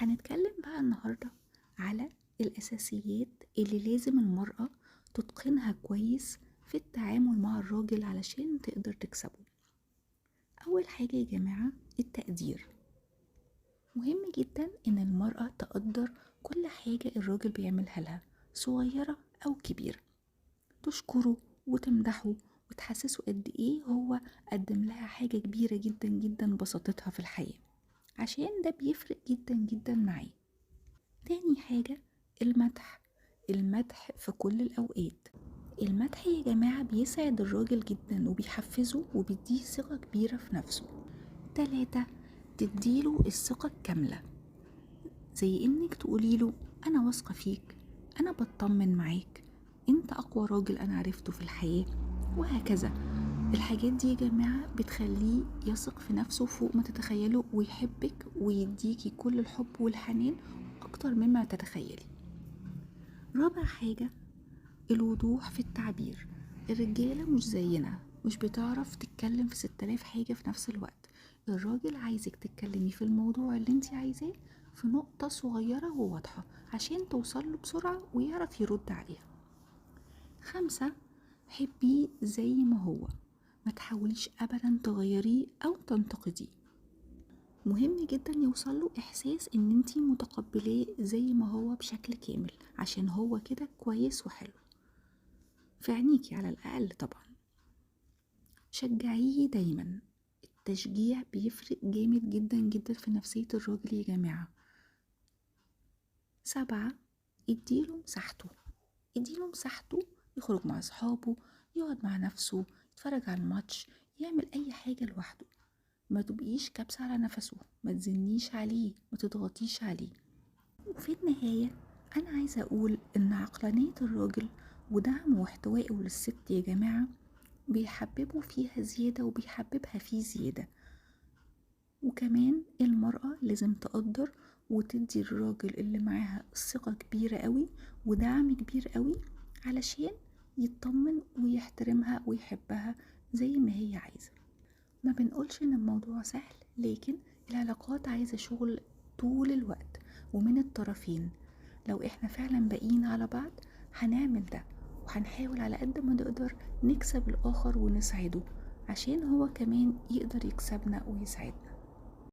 هنتكلم بقى النهاردة على الأساسيات اللي لازم المرأة تتقنها كويس في التعامل مع الراجل علشان تقدر تكسبه. أول حاجة يا جماعة التقدير. مهم جدا إن المرأة تقدر كل حاجة الراجل بيعملها لها، صغيرة أو كبيرة، تشكره وتمدحه وتحسسه قد إيه هو قدم لها حاجة كبيرة جدا جدا بسطتها في الحياة، عشان ده بيفرق جدا جدا معاه. تاني حاجة المدح في كل الأوقات. المدح يا جماعة بيسعد الراجل جدا وبيحفزه وبيديه ثقة كبيرة في نفسه. 3، تديله الثقة الكاملة، زي انك تقوليله انا واثقة فيك، انا بطمن معاك، انت اقوى راجل انا عرفته في الحياة، وهكذا. الحاجات دي يا جماعة بتخليه يثق في نفسه فوق ما تتخيله ويحبك ويديكي كل الحب والحنان اكتر مما تتخيلي. رابع حاجة الوضوح في التعبير. الرجالة مش زينا، مش بتعرف تتكلم في 6000 حاجة في نفس الوقت. الراجل عايزك تتكلمي في الموضوع اللي انت عايزاه في نقطة صغيرة وواضحة عشان توصله بسرعة ويعرف يرد عليها. 5، حبيه زي ما هو، ما تحاوليش ابدا تغيريه او تنتقديه. مهم جدا يوصله احساس ان انتي متقبلاه زي ما هو بشكل كامل، عشان هو كده كويس وحلو في عينيكي على الاقل. طبعا شجعيه دايما، التشجيع بيفرق جامد جدا جدا في نفسية الراجل يا جماعة. 7، اديله مساحته، يخرج مع اصحابه، يقعد مع نفسه، يتفرج على الماتش، يعمل اي حاجة لوحده. ما تبقيش كابسة على نفسه، ما تزنيش عليه، ما تضغطيش عليه. وفي النهاية انا عايزة اقول ان عقلانية الراجل ودعم واحتوائه للست يا جماعة بيحببوا فيها زيادة وبيحببها فيه زيادة. وكمان المرأة لازم تقدر وتدي الراجل اللي معاها ثقة كبيرة قوي ودعم كبير قوي علشان يطمن ويحترمها ويحبها زي ما هي عايزة. ما بنقولش ان الموضوع سهل، لكن العلاقات عايزة شغل طول الوقت ومن الطرفين. لو احنا فعلا باقيين على بعض هنعمل ده، وهنحاول على قد ما نقدر نكسب الآخر ونسعده عشان هو كمان يقدر يكسبنا ويسعدنا.